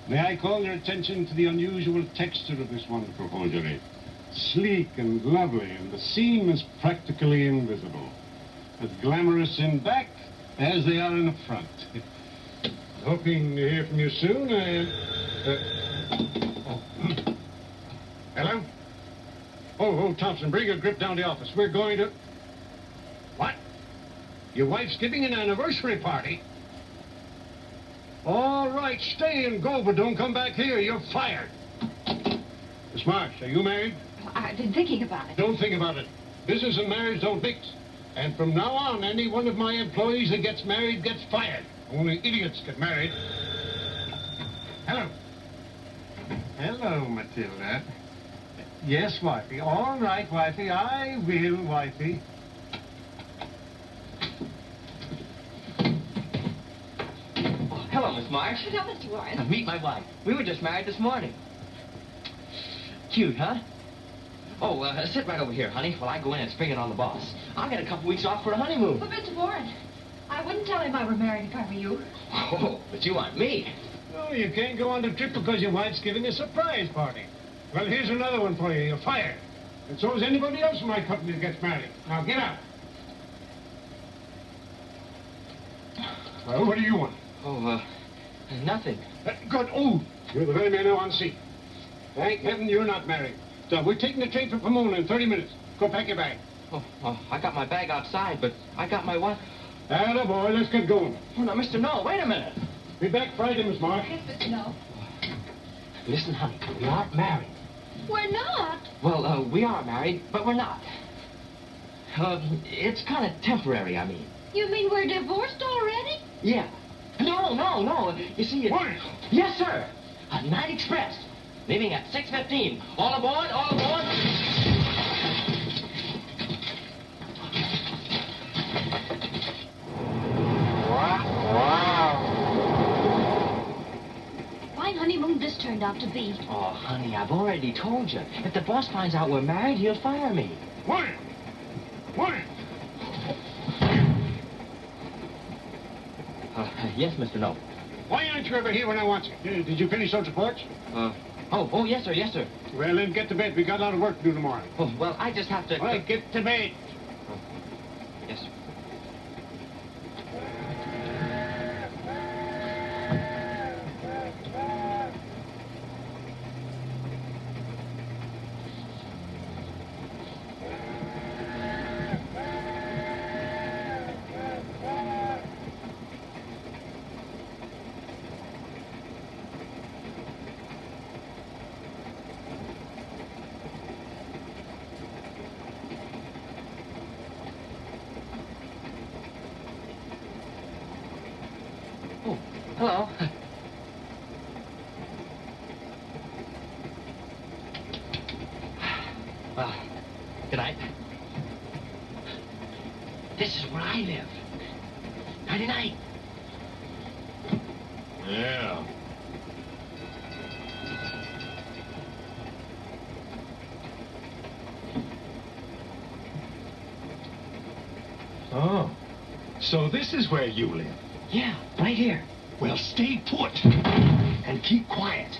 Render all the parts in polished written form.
May I call your attention to the unusual texture of this wonderful hosiery? Sleek and lovely, and the seam is practically invisible. As glamorous in back as they are in the front. Hoping to hear from you soon. Hello? Oh, Thompson, bring your grip down to the office. We're going to... What? Your wife's giving an anniversary party? All right, stay and go, but don't come back here. You're fired. Miss Marsh, are you married? I've been thinking about it. Don't think about it. Business and marriage don't mix. And from now on, any one of my employees that gets married gets fired. Only idiots get married. Hello. Hello, Matilda. Yes, wifey. All right, wifey. I will, wifey. Hello, Miss Marsh. Hello, Mr. Warren. Meet my wife. We were just married this morning. Cute, huh? Oh, sit right over here, honey, while I go in and spring it on the boss. I'll get a couple weeks off for a honeymoon. But, Mr. Warren, I wouldn't tell him I were married if I were you. Oh, but you aren't me. No, you can't go on the trip because your wife's giving a surprise party. Well, here's another one for you. You're fired. And so is anybody else in my company that gets married. Now, get out. Well, what do you want? Oh, nothing. Good. Oh, you're the very man I want to see. Thank heaven you're not married. So we're taking the train for Pomona in 30 minutes. Go pack your bag. Oh, I got my bag outside, but I got my wife. Atta boy, let's get going. Oh, now, Mr. No, wait a minute. Be back Friday, Miss Marsh. Yes, Mr. No. Listen, honey, we aren't married. We're not. Well, we are married, but we're not. It's kind of temporary, I mean. You mean we're divorced already? Yeah. No. You see, What? Yes, sir. A night express. Leaving at 6:15. All aboard, all aboard. Fine honeymoon this turned out to be. Oh, honey, I've already told you. If the boss finds out we're married, he'll fire me. What? Yes, Mr. No. Why aren't you ever here when I want you? Did you finish those reports? Oh, yes, sir, yes, sir. Well, then get to bed. We got a lot of work to do tomorrow. Oh, well, I just have to... Well, get to bed. Yes, sir. Hello. Well, good night. This is where I live. Nighty-night. Yeah. Oh, so this is where you live? Yeah, right here. Well, stay put and keep quiet.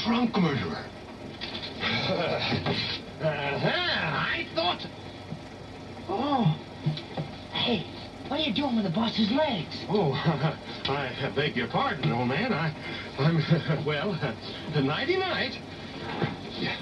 Drunk murderer. I thought... Oh. Hey, what are you doing with the boss's legs? Oh, I beg your pardon, old man. I'm well, nighty-night. Yeah.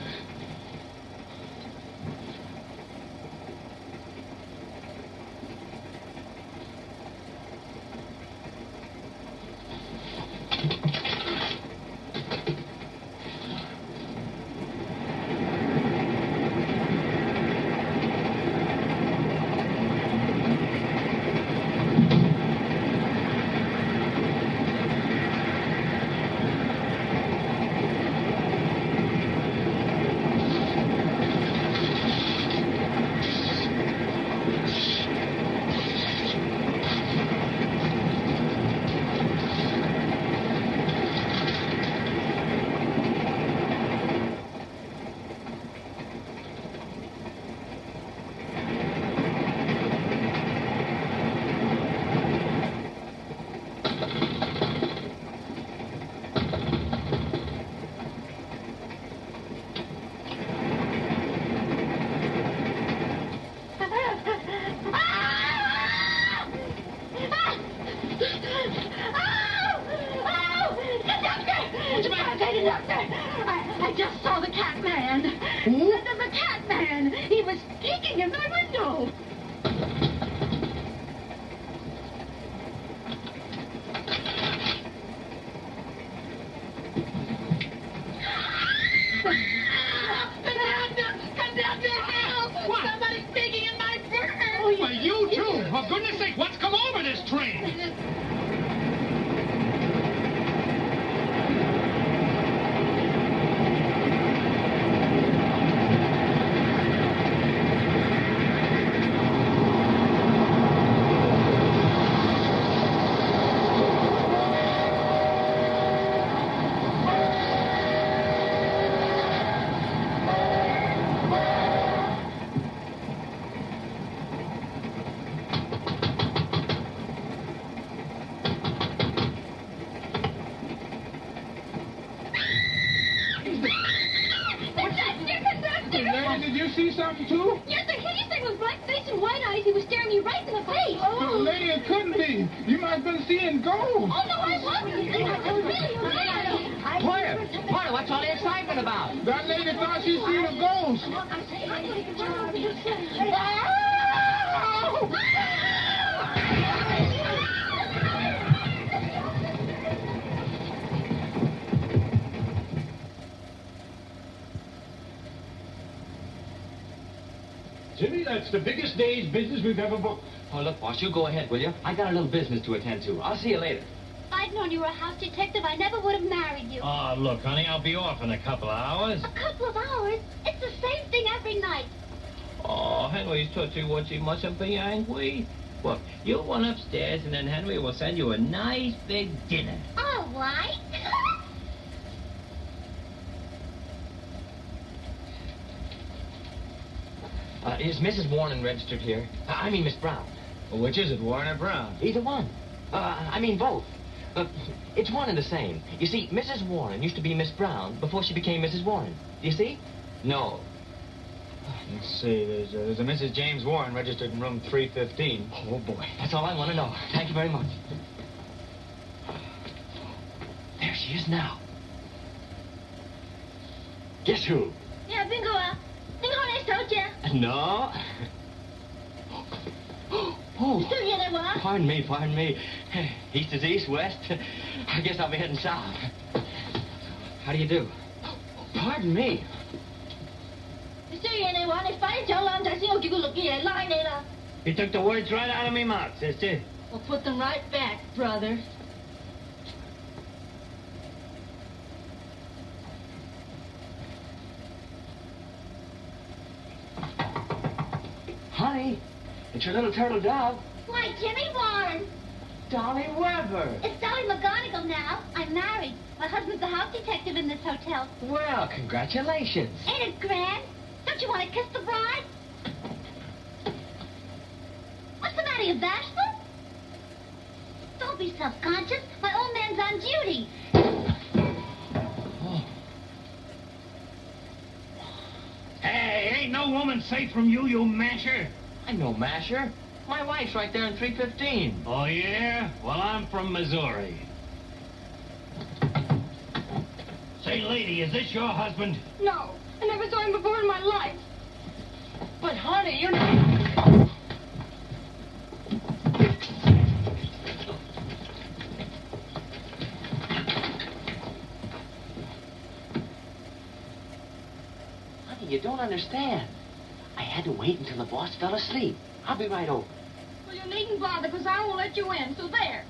For goodness sake, what's come over this train? Did you see something, too? Yes, the hideous thing with black face and white eyes. He was staring me right in the face. Oh, lady, it couldn't be. You might have been seeing ghosts. Oh, no, I wasn't. I was really mad. Porter, what's all the excitement about? That lady thought she seen a ghost. Jimmy, that's the biggest day's business we've ever booked. Oh, look, boss, you go ahead, will you? I got a little business to attend to. I'll see you later. If I'd known you were a house detective, I never would have married you. Oh, look, honey, I'll be off in a couple of hours. A couple of hours? It's the same thing every night. Oh, Henry's touchy-wutchy mustn't be angry. Look, you run upstairs, and then Henry will send you a nice big dinner. All right. Is Mrs. Warren registered here? I mean, Miss Brown. Well, which is it, Warren or Brown? Either one. I mean, both. It's one and the same. You see, Mrs. Warren used to be Miss Brown before she became Mrs. Warren. Do you see? No. Let's see, there's a Mrs. James Warren registered in room 315. Oh, boy. That's all I want to know. Thank you very much. There she is now. Guess who? Yeah, bingo. Bingo next out, yeah. No. Oh, Still here, there, what? pardon me. East is east, west. I guess I'll be heading south. How do you do? Pardon me. Still here, there, what? If I tell them, I see you go look here, line there. You took the words right out of me mouth, sister. We'll put them right back, brother. Honey, it's your little turtle dove. Why, Jimmy Warren. Dolly Weber. It's Dolly McGonigal now. I'm married. My husband's the house detective in this hotel. Well, congratulations. Ain't it grand? Don't you want to kiss the bride? What's the matter, you bashful? Don't be self-conscious. My old man's on duty. Oh. Hey, ain't no woman safe from you, you masher. I'm no masher. My wife's right there in 315. Oh, yeah? Well, I'm from Missouri. Say, lady, is this your husband? No, I never saw him before in my life. But, honey, you're... Honey, you don't understand. I had to wait until the boss fell asleep. I'll be right over. Well, you needn't bother, because I won't let you in, so there.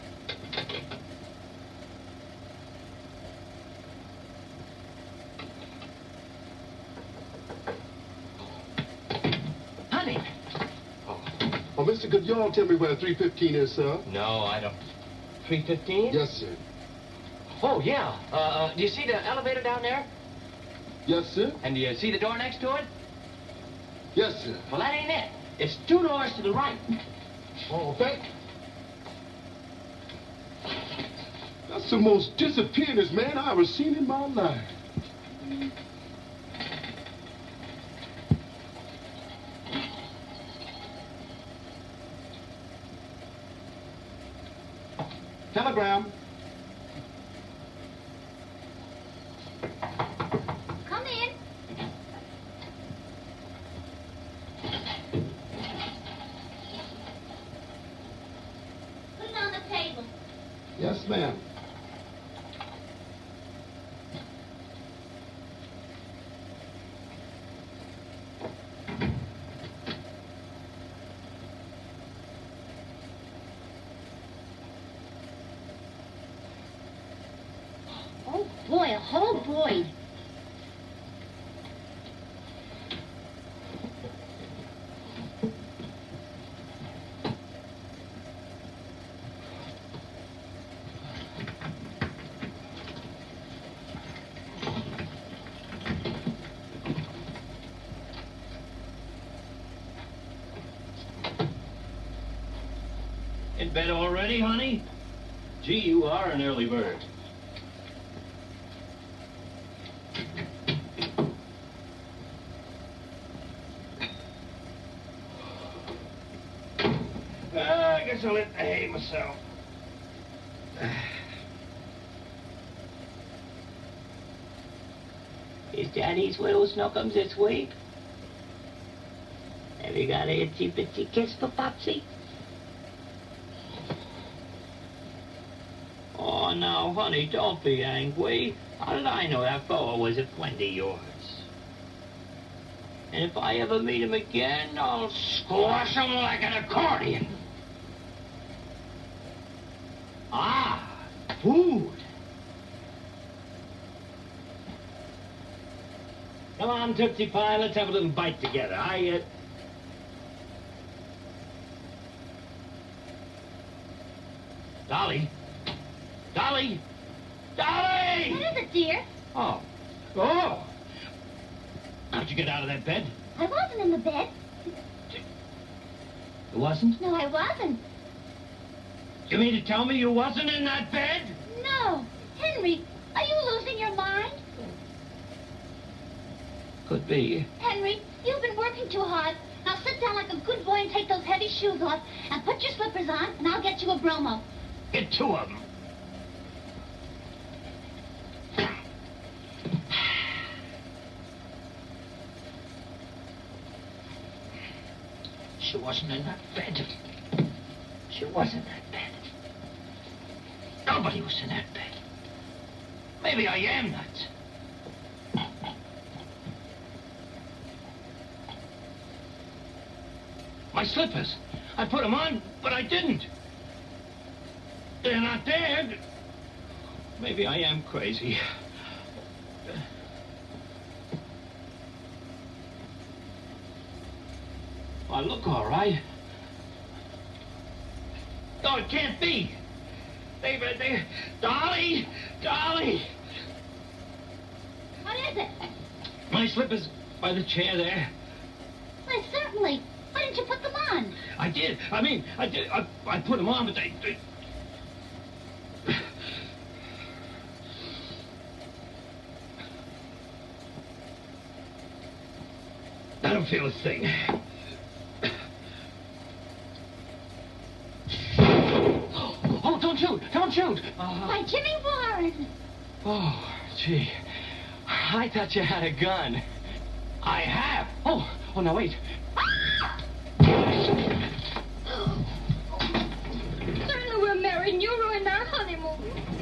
Honey! Oh, mister, could y'all tell me where 315 is, sir? No, I don't. 315? Yes, sir. Oh, yeah. Do you see the elevator down there? Yes, sir. And do you see the door next to it? Yes, sir. Well, that ain't it. It's 2 doors to the right. Oh, thank... That's the most disappearingest man I ever seen in my life. Telegram. Come in. Put it on the table. Yes, ma'am. Boy, a whole Boyd. In bed already, honey? Gee, you are an early bird. I guess I'll hit the hay myself. Is Daddy's little snookums this week? Have you got a itsy bitsy kiss for Popsy? Oh, now, honey, don't be angry. How did I know that fellow was a friend of yours? And if I ever meet him again, I'll squash him like an accordion. Ah, food. Come on, Tootsie Pie, let's have a little bite together. Dolly? Dolly! Dolly! What is it, dear? Oh. Oh! How'd you get out of that bed? I wasn't in the bed. You wasn't? No, I wasn't. You mean to tell me you wasn't in that bed? No. Henry, are you losing your mind? Could be. Henry, you've been working too hard. Now sit down like a good boy and take those heavy shoes off and put your slippers on, and I'll get you a bromo. Get two of them. She wasn't in that bed. She wasn't in that bed. Nobody was in that bed. Maybe I am nuts. My slippers. I put them on, but I didn't. They're not there. Maybe I am crazy. I look all right. No, it can't be. They, Dolly! Dolly! What is it? My slippers by the chair there. Why, certainly. Why didn't you put them on? I did. I did. I put them on, but they... I don't feel a thing. Oh, don't shoot! Don't shoot! Why, Jimmy Warren. Oh, gee. I thought you had a gun. I have. Oh, now wait. Certainly we're married and you ruined our honeymoon.